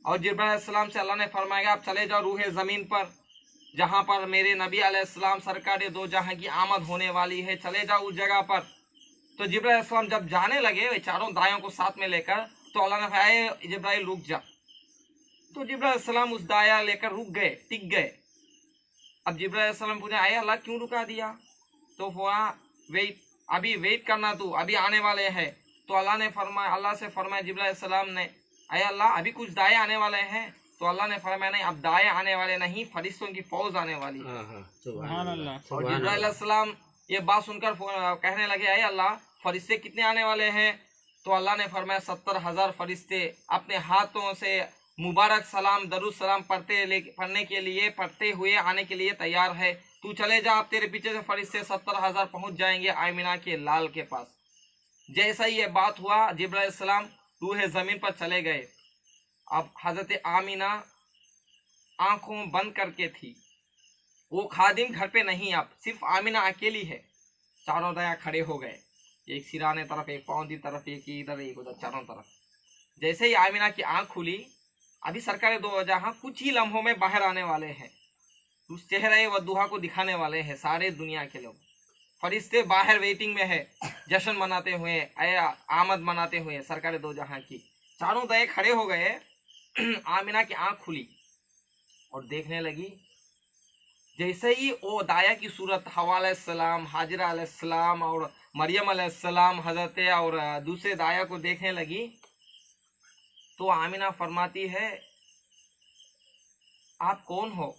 और जिब्राइल अलैहिस्सलाम से अल्लाह ने फरमाया आप चले जाओ रूहे ज़मीन पर, जहाँ पर मेरे नबी अलैहिस्सलाम सरकार दो जहाँ की आमद होने वाली है, चले जाओ उस जगह पर। तो जिब्राइल अलैहिस्सलाम जब जाने लगे चारों दायों को साथ में लेकर, तो अल्लाह ने कहा जिब्राइल रुक जा। तो जिब्राइल अलैहिस्सलाम उस दाया लेकर रुक गए, टिक गए। अब जिब्राइल अलैहिस्सलाम पूछे आए अल्लाह क्यों रुका दिया। तो अभी वेट करना, तू अभी आने वाले हैं। तो अल्लाह से फरमाया जिब्राइल अलैहिस्सलाम ने आए अल्लाह अभी कुछ दाए आने वाले हैं। तो अल्लाह ने फरमाया नहीं, अब दाए आने वाले नहीं, फरिश्तों की फौज आने वाली है। सुभान अल्लाह। और जिब्राइल अलैहिस्सलाम ये बात सुनकर कहने लगे आए अल्लाह फरिश्ते कितने आने वाले हैं। तो अल्लाह ने फरमाया 70,000 फरिश्ते अपने हाथों से मुबारक सलाम दरूद सलाम पढ़ते हुए आने के लिए तैयार है। तू चले जा, अब तेरे पीछे से फरिश्ते 70,000 पहुंच जाएंगे आमिना के लाल के पास। जैसा ही ये बात हुआ जिब्राइल अलैहिस्सलाम रूहे ज़मीन पर चले गए। अब हज़रत आमिना आंखों बंद करके थी, वो खादिम घर पे नहीं, अब सिर्फ आमिना अकेली है। चारों दया खड़े हो गए, एक सिराने तरफ, एक पाँव की तरफ, एक इधर एक उधर, चारों तरफ। जैसे ही आमिना की आंख खुली, अभी सरकार दो जहां कुछ ही लम्हों में बाहर आने वाले हैं, उस चेहरे वद्दुहा को दिखाने वाले हैं सारे दुनिया के लोग। फरिश्ते बाहर वेटिंग में है, जश्न मनाते हुए, आमद मनाते हुए सरकार दो जहां की। चारों दया खड़े हो गए। आमिना की आंख खुली और देखने लगी। जैसे ही वो दाया की सूरत हवा अलैहिस्सलाम, हाजिरा अलैहिस्सलाम और मरियम अलैहिस्सलाम हज़रत और दूसरे दाया को देखने लगी, तो आमिना फरमाती है आप कौन हो।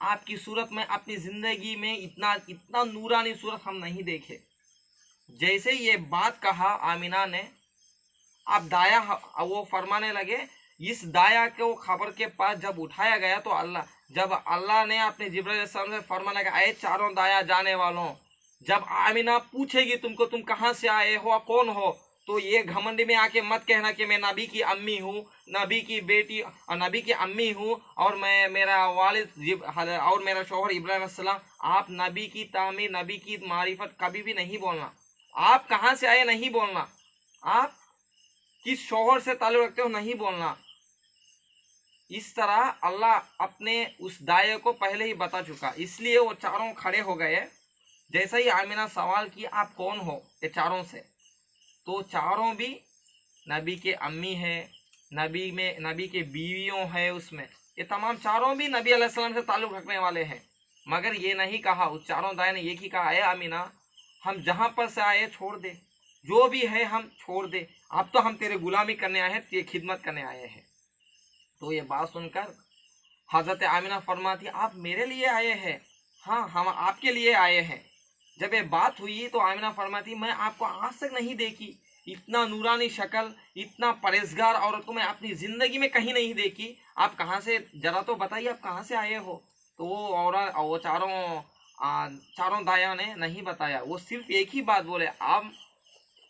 आपकी सूरत में अपनी ज़िंदगी में इतना नूरानी सूरत हम नहीं देखे। जैसे ये बात कहा आमिना ने, अब दाया वो फरमाने लगे, इस दाया को खबर के पास जब उठाया गया तो अल्लाह ने अपने जिब्राइल से फरमाने लगा आए चारों दाया जाने वालों, जब आमिना पूछेगी तुमको तुम कहाँ से आए हो, कौन हो, तो ये घमंड में आके मत कहना कि मैं नबी की अम्मी हूँ, नबी की बेटी और नबी की अम्मी हूँ, और मैं मेरा वालिद और मेरा शौहर इब्राहिम अलैहिस्सलाम। आप नबी की तामीर, नबी की मारिफत कभी भी नहीं बोलना। आप कहाँ से आए नहीं बोलना। आप किस शौहर से ताल्लुक़ रखते हो नहीं बोलना। इस तरह अल्लाह अपने उस दाये को पहले ही बता चुका, इसलिए वो चारों खड़े हो गए। जैसा ही आमिना सवाल की आप कौन हो ये चारों से, तो चारों भी नबी के अम्मी है, नबी के बीवियों है, उसमें ये तमाम चारों भी नबी अलैहिस्सलाम से ताल्लुक़ रखने वाले हैं। मगर ये नहीं कहा, उस चारों दाई ने एक ही कहा, है आमिना हम जहाँ पर से आए छोड़ दे, जो भी है हम छोड़ दे, अब तो हम तेरे गुलामी करने आए हैं, तेरी खिदमत करने आए हैं। तो ये बात सुनकर हज़रत आमिना फरमाती आप मेरे लिए आए हैं? हाँ हम आपके लिए आए हैं। जब ये बात हुई तो आमिना फरमाती मैं आपको आज तक नहीं देखी, इतना नूरानी शक्ल, इतना परहेजगार औरत को मैं अपनी ज़िंदगी में कहीं नहीं देखी, आप कहाँ से, ज़रा तो बताइए आप कहाँ से आए हो। तो वो चारों दाया ने नहीं बताया, वो सिर्फ एक ही बात बोले, आप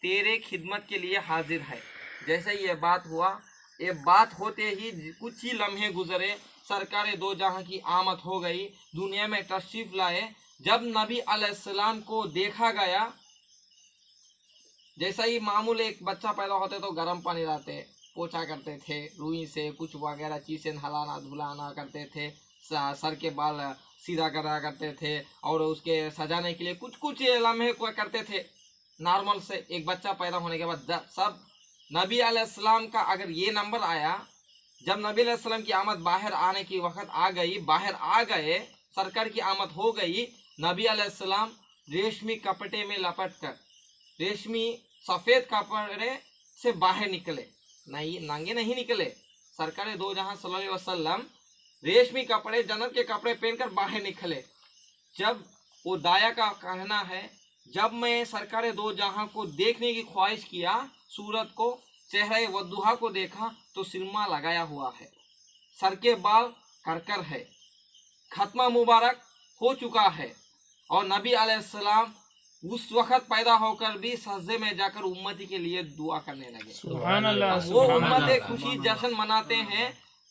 तेरे खिदमत के लिए हाजिर है। जैसे ये बात हुआ, ये बात होते ही कुछ ही लम्हे गुजरे, सरकार दो जहां की आमद हो गई, दुनिया में तशरीफ लाए। जब नबी अलैहिस्सलाम को देखा गया, जैसा ही मामूल एक बच्चा पैदा होते तो गर्म पानी लाते, पोछा करते थे, रुई से कुछ वगैरह चीज़ें हलाना धुलाना करते थे, सर के बाल सीधा करा करते थे, और उसके सजाने के लिए कुछ कुछ लम्हे करते थे। नॉर्मल से एक बच्चा पैदा होने के बाद सब नबी अलैहिस्सलाम का अगर ये नंबर आया, जब नबी अलैहिस्सलाम की आमद बाहर आने की वक्त आ गई, बाहर आ गए, सरकार की आमद हो गई, नबी अलैहिस्सलाम रेशमी कपड़े में लपट कर, रेशमी सफ़ेद कपड़े से बाहर निकले, नहीं नंगे नहीं निकले। सरकार दो जहां सल्लल्लाहु अलैहि वसल्लम रेशमी कपड़े, जन्नत के कपड़े पहनकर बाहर निकले। जब वो दाया का कहना है, जब मैं सरकार दो जहां को देखने की ख्वाहिश किया, सूरत को, चेहरे वद्दुहा को देखा तो सिरमा लगाया हुआ है, सर के बाल करकर है, खत्मा मुबारक हो चुका है, और नबी अलैहिस्सलाम उस वक्त पैदा होकर भी सजदे में जाकर उम्मती के लिए दुआ करने लगे। सुभान अल्लाह। वो उम्मत खुशी जश्न मनाते हैं,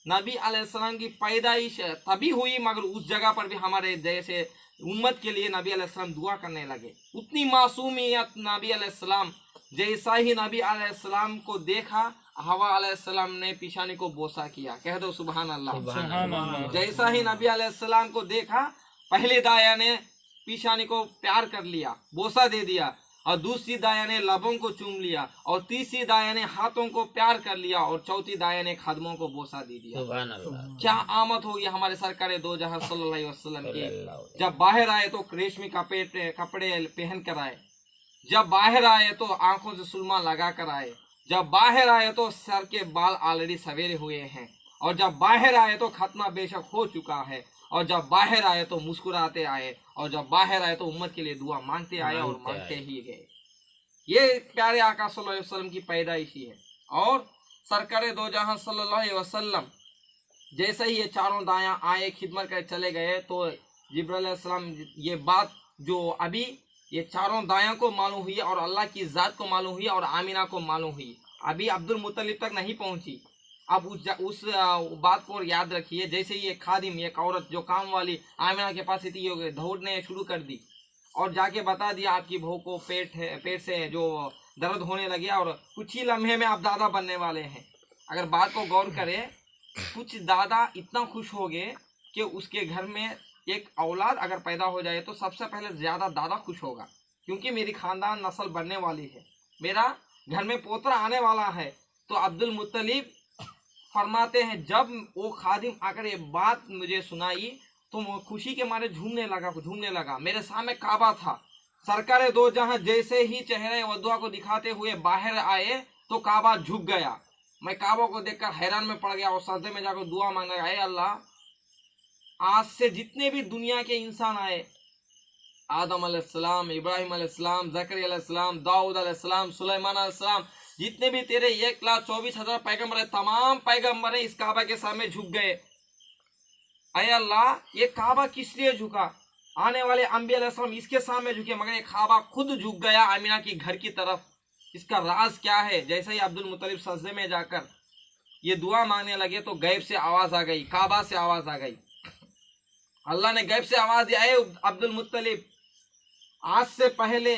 नबी अलैहिस्सलाम की पैदाइश तभी हुई, मगर उस जगह पर भी हमारे जैसे उम्मत के लिए नबी अलैहिस्सलाम दुआ करने लगे। उतनी मासूमियत नबी अलैहिस्सलाम, जैसा ही नबी अलैहिस्सलाम को देखा, हवा अलैहिस्सलाम ने पिशानी को बोसा किया, कह दो सुभान अल्लाह। जैसा ही नबी अलैहिस्सलाम को देखा, पहले दाया ने पिशानी को प्यार कर लिया, बोसा दे दिया, और दूसरी दाया ने लबों को चूम लिया, और तीसरी दाया ने हाथों को प्यार कर लिया, और चौथी दाया ने खदमों को बोसा दे दिया। क्या आमद होगी हमारे सरकार दो जहां सल्लल्लाहु अलैहि वसल्लम की। जब बाहर आए तो रेशमी कपड़े पहन कर आए, जब बाहर आए तो आंखों से सुरमा लगा कर आए, जब बाहर आए तो सर के बाल ऑलरेडी सवेरे हुए हैं, और जब बाहर आए तो खत्मा बेशक हो चुका है, और जब बाहर आए तो मुस्कुराते आए, और जब बाहर आए तो उम्मत के लिए दुआ मांगते आए और मांगते ही गए। ये प्यारे आका सल्लल्लाहु अलैहि वसल्लम की पैदाइश ही है। और सरकार दो जहां सल्लल्लाहु अलैहि वसल्लम जैसे ही ये चारों दाया आए, खिदमत कर चले गए, तो जिब्राइल अलैहिस्सलाम, ये बात जो अभी ये चारों दाया को मालूम हुई और अल्लाह की ज़ात को मालूम हुई और आमिना को मालूम हुई, अभी अब्दुल मुत्तलिब तक नहीं पहुंची। अब उस बात को याद रखिए, जैसे ये खादिम, एक औरत जो काम वाली आमिना के पास थी, ये दौड़ने शुरू कर दी और जाके बता दिया आपकी बहू को पेट से जो दर्द होने लगे, और कुछ ही लम्हे में आप दादा बनने वाले हैं। अगर बात को गौर करें, कुछ दादा इतना खुश हो गए कि उसके घर में एक औलाद अगर पैदा हो जाए तो सबसे पहले ज़्यादा दादा खुश होगा, क्योंकि मेरी ख़ानदान नस्ल बढ़ने वाली है, मेरा घर में पोतरा आने वाला है। तो अब्दुल मुत्तलिब फरमाते हैं, जब वो खादिम आकर ये बात मुझे सुनाई तो खुशी के मारे झूमने लगा। मेरे सामने काबा था, सरकार दो जहां जैसे ही चेहरे वद्दुआ को दिखाते हुए बाहर आए तो काबा झुक गया। मैं काबा को देखकर हैरान में पड़ गया और सजदे में जाकर दुआ मांगने लगा, हे अल्लाह, आज से जितने भी दुनिया के इंसान आए, आदम अलैहिस्सलाम, इब्राहिम अलैहिस्सलाम, ज़करिया अलैहिस्सलाम, दाऊद अलैहिस्सलाम, सुलेमान अलैहिस्सलाम, जितने भी तेरे 1,24,000 पैगम्बर है, तमाम पैगम्बर इस काबा के सामने झुक गए। अय अल्लाह, ये काबा किस लिए झुका? आने वाले अंबिया अलैहिस्सलाम इसके सामने झुके, मगर ये काबा खुद झुक गया आमिना की घर की तरफ। इसका राज क्या है? जैसे ही अब्दुल मुत्तलिब सजदे में जाकर ये दुआ मांगने लगे तो गैब से आवाज आ गई, काबा से आवाज आ गई। अल्लाह ने गैब से आवाज दिया, अब्दुल मुत्तलिब, आज से पहले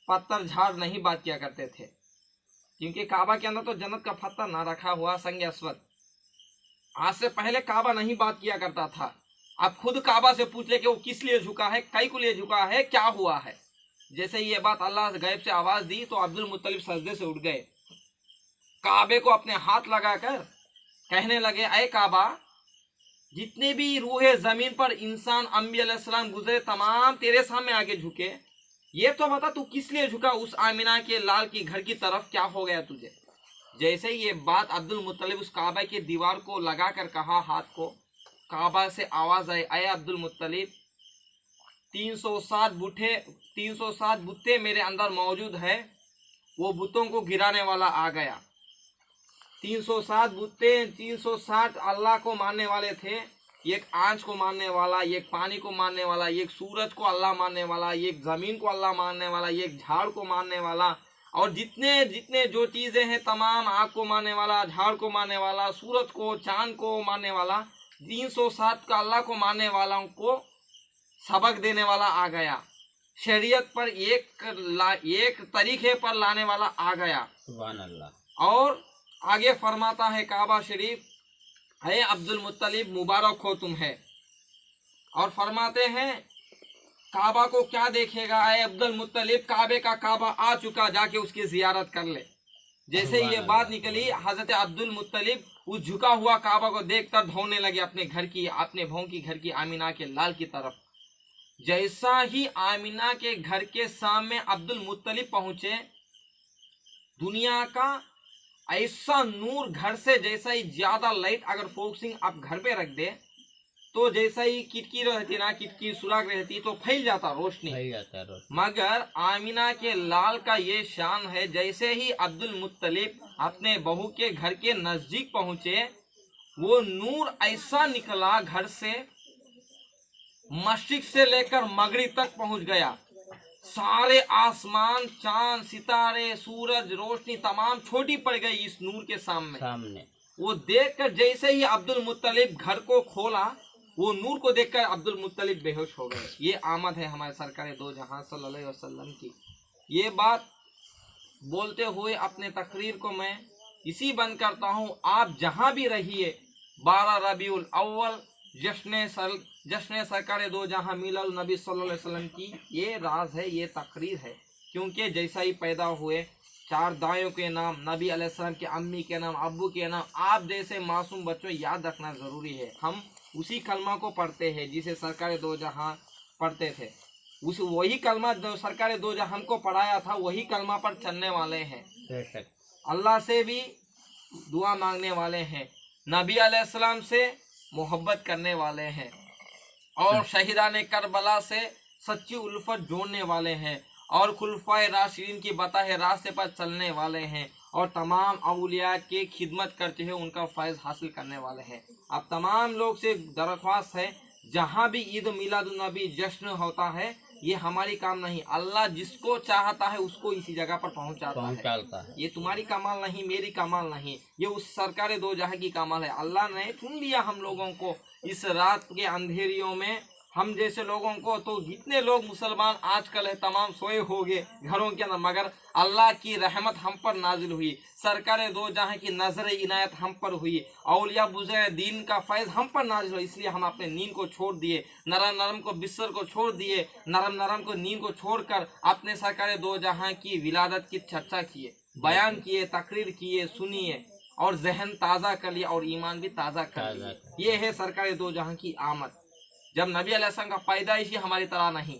पत्थर झाड़ नहीं बात किया करते थे, क्योंकि काबा के अंदर तो जन्नत का पत्थर ना रखा हुआ संग अस्वद। आज से पहले काबा नहीं बात किया करता था। आप खुद काबा से पूछ ले कि वो किस लिए झुका है, कई को लिए झुका है, क्या हुआ है। जैसे ये बात अल्लाह गैब से आवाज दी तो अब्दुल मुत्तलिब सजदे से उठ गए, काबे को अपने हाथ लगाकर कहने लगे, ऐ काबा, जितने भी रूहे जमीन पर इंसान अंबिया अलैहिस्सलाम गुजरे तमाम तेरे सामने आके झुके, ये तो बता तू किस लिए झुका उस आमिना के लाल की घर की तरफ, क्या हो गया तुझे। जैसे ही ये बात अब्दुल मुत्तलिब उस काबा की दीवार को लगाकर कहा हाथ को, काबा से आवाज आई, ऐ अब्दुल मुत्तलिब, 307 बुत्ते मेरे अंदर मौजूद है, वो बुतों को गिराने वाला आ गया। 307 बुत्ते, 360 अल्लाह को मानने वाले थे, एक आंच को मानने वाला, एक पानी को मानने वाला, एक सूरज को अल्लाह मानने वाला, एक जमीन को अल्लाह मानने वाला, एक झाड़ को मानने वाला, और जितने जितने जो चीजें हैं तमाम, आग को मानने वाला, झाड़ को मानने वाला, सूरज को, चांद को मानने वाला, 307 का अल्लाह को मानने वालों को सबक देने वाला आ गया, शरीयत पर एक तरीके पर लाने वाला आ गया। सुभान अल्लाह। और आगे फरमाता है काबा शरीफ, है अब्दुल मुत्तलिब मुबारक हो तुम्हें, और फरमाते हैं काबा को क्या देखेगा, है अब्दुल मुत्तलिब, काबे का काबा आ चुका, जाके उसकी जियारत कर ले। जैसे ये बात निकली, हजरत अब्दुल मुत्तलिब उस झुका हुआ काबा को देखकर धोने लगे अपने घर की, अपने भाव की घर की आमिना के लाल की तरफ। जैसा ही आमिना के घर के सामने अब्दुल मुत्तलिब पहुंचे, दुनिया का ऐसा नूर घर से, जैसा ही ज्यादा लाइट अगर फोकसिंग आप घर पे रख दे तो जैसा ही खिड़की रहती ना, खिड़की सुराग रहती तो फैल जाता रोशनी, मगर आमिना के लाल का ये शान है, जैसे ही अब्दुल मुत्तलिब अपने बहू के घर के नजदीक पहुंचे, वो नूर ऐसा निकला घर से, मशरिक से लेकर मगरिब तक पहुंच गया। सारे आसमान, चांद, सितारे, सूरज, रोशनी तमाम छोटी पड़ गई इस नूर के सामने। वो देखकर जैसे ही अब्दुल मुत्तलिब घर को खोला, वो नूर को देखकर अब्दुल मुत्तलिब बेहोश हो गए। ये आमद है हमारे सरकार दो जहां सल्लल्लाहु अलैहि वसल्लम की। ये बात बोलते हुए अपने तकरीर को मैं इसी बंद करता हूँ। आप जहां भी रहिए, 12 रबीउल अव्वल जश्न सरकार दो जहां मिलाद नबी सल्लल्लाहु अलैहि वसल्लम की ये राज है, ये तकरीर है। क्योंकि जैसा ही पैदा हुए, 4 दाइयों के नाम, नबी अलैहिस्सलाम के अम्मी के नाम, अब्बू के नाम, आप जैसे मासूम बच्चों याद रखना जरूरी है। हम उसी कलमा को पढ़ते हैं जिसे सरकार दो जहां पढ़ते थे, उस वही कलमा जो सरकार दो जहां हमको पढ़ाया था, वही कलमा पर चलने वाले हैं। अल्लाह से भी दुआ मांगने वाले हैं, नबी अलैहिस्सलाम से मोहब्बत करने वाले हैं, और शहीदाने करबला से सच्ची उल्फत जोड़ने वाले हैं, और खुलफाए राशिदीन की बताए रास्ते पर चलने वाले हैं, और तमाम औलिया के खिदमत करते हुए उनका फैज़ हासिल करने वाले हैं। अब तमाम लोग से दरख्वास्त है, जहाँ भी ईद मिलादुन्नबी जश्न होता है, ये हमारी काम नहीं, अल्लाह जिसको चाहता है उसको इसी जगह पर पहुँचाता है। ये तुम्हारी कमाल नहीं, मेरी कमाल नहीं, ये उस सरकार दो जहां की कमाल है। अल्लाह ने चुन लिया हम लोगों को इस रात के अंधेरियों में, हम जैसे लोगों को। तो जितने लोग मुसलमान आजकल है तमाम सोए हो गए घरों के अंदर, मगर अल्लाह की रहमत हम पर नाजिल हुई, सरकार दो जहां की नजर इनायत हम पर हुई, औलिया बुज़ुर्ग दीन का फैज़ हम पर नाजिल हुआ। इसलिए हम अपने नींद को छोड़ दिए, नरम नरम को बिस्तर को छोड़ दिए, नरम नरम को नींद को छोड़कर अपने सरकार दो जहां की विलादत की चर्चा किए, बयान किए, तकरीर किए, सुनिए, और जहन ताज़ा कर लिया और ईमान भी ताज़ा कर लिया। ये है सरकार दो जहां की आमद। जब नबी अलैहिस्सलाम का पैदाइश ही हमारी तरह नहीं,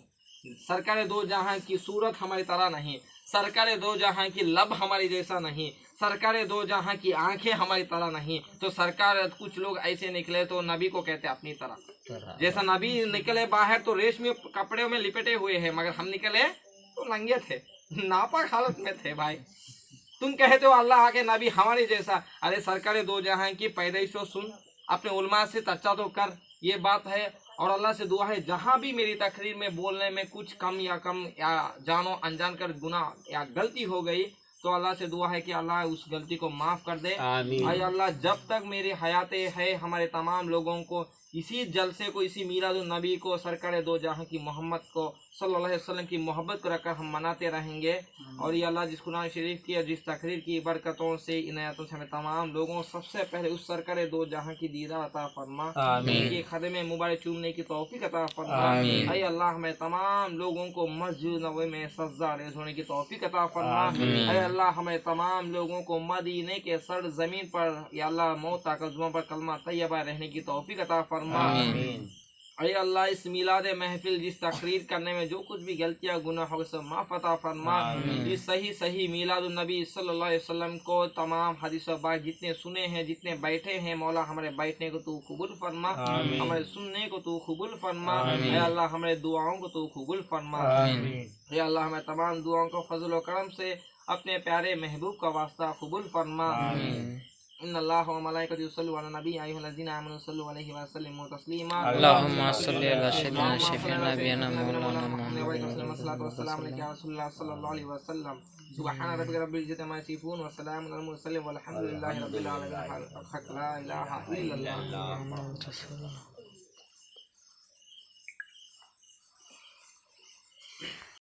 सरकार दो जहां की सूरत हमारी तरह नहीं, सरकार दो जहां की लब हमारी जैसा नहीं, सरकार दो जहां की आंखें हमारी तरह नहीं, तो सरकार कुछ लोग ऐसे निकले तो नबी को कहते अपनी तरह। जैसा नबी निकले बाहर तो रेशमी कपड़े में लिपटे हुए हैं, मगर हम निकले तो नंगे थे, नापाक हालत में थे। भाई तुम कहते हो अल्लाह आके नबी हमारी जैसा, अरे सरकार दो जहां की पैदाइश तो सुन, अपने उलमा से चर्चा तो कर, ये बात है। और अल्लाह से दुआ है, जहाँ भी मेरी तकरीर में बोलने में कुछ कम या जानो अनजान कर गुनाह या गलती हो गई, तो अल्लाह से दुआ है कि अल्लाह उस गलती को माफ़ कर दे। आमीन। अल्लाह जब तक मेरी हयात है, हमारे तमाम लोगों को इसी जलसे को, इसी मीलादुन नबी को, सरकार दो जहां की मोहम्मद को सल्लल्लाहु अलैहि वसल्लम की मोहब्बत को रखकर हम मनाते रहेंगे। और ये अल्लाह जिस कुरान शरीफ की और जिस तकरीर की बरकतों से इनायतों से हमें तमाम लोगों सबसे पहले उस सरकार दो जहां की दीदार अता फरमा, उनके खदमे मुबारक चूमने की तौफीक अता फरमा। ऐ अल्लाह हमें तमाम लोगों को मस्जिद नबवी में सजदा रेज़ होने की तौफीक अता फरमा। ऐ अल्लाह हमें तमाम लोगों को मदीने के सर जमीन पर या अल्लाह मौत तक जुबान पर कलमा तैयबा रहने की तौफीक अता फरमा। अरे अल्लाह इस मिलाद महफिल जिस तकरीर करने में जो कुछ भी गलतियां गुनाह हो सब माफ़ अता फरमा। इस सही मिलाद नबी सल्लल्लाहु अलैहि वसल्लम को तमाम हदीस बात जितने सुने हैं जितने बैठे हैं मौला हमारे बैठने को तू कबूल फरमा, हमारे सुनने को तू कबूल फरमा। अरे अल्लाह हमारे दुआओं को तू कबूल फरमा। अरे अल्लाह हमें तमाम दुआओं को फजल व करम से अपने प्यारे महबूब का वास्ता कबूल फरमा। इन्नल्लाह व मलाइकतहु युसल्लूना अला नबी या अय्युहल्लज़ीना आमनू सल्लु अलैहि व सल्लिमू तस्लीमा। अल्लाहुम्मा सल्लि अला सय्यिदिना शफीना नबीना मौलाना सुब्हान रब्बिका रब्बिल इज्जति अम्मा यसिफून व सलामुन अलल मुरसलीन वल्हम्दुलिल्लाहि रब्बिल आलमीन। ला इलाहा इल्लल्लाह।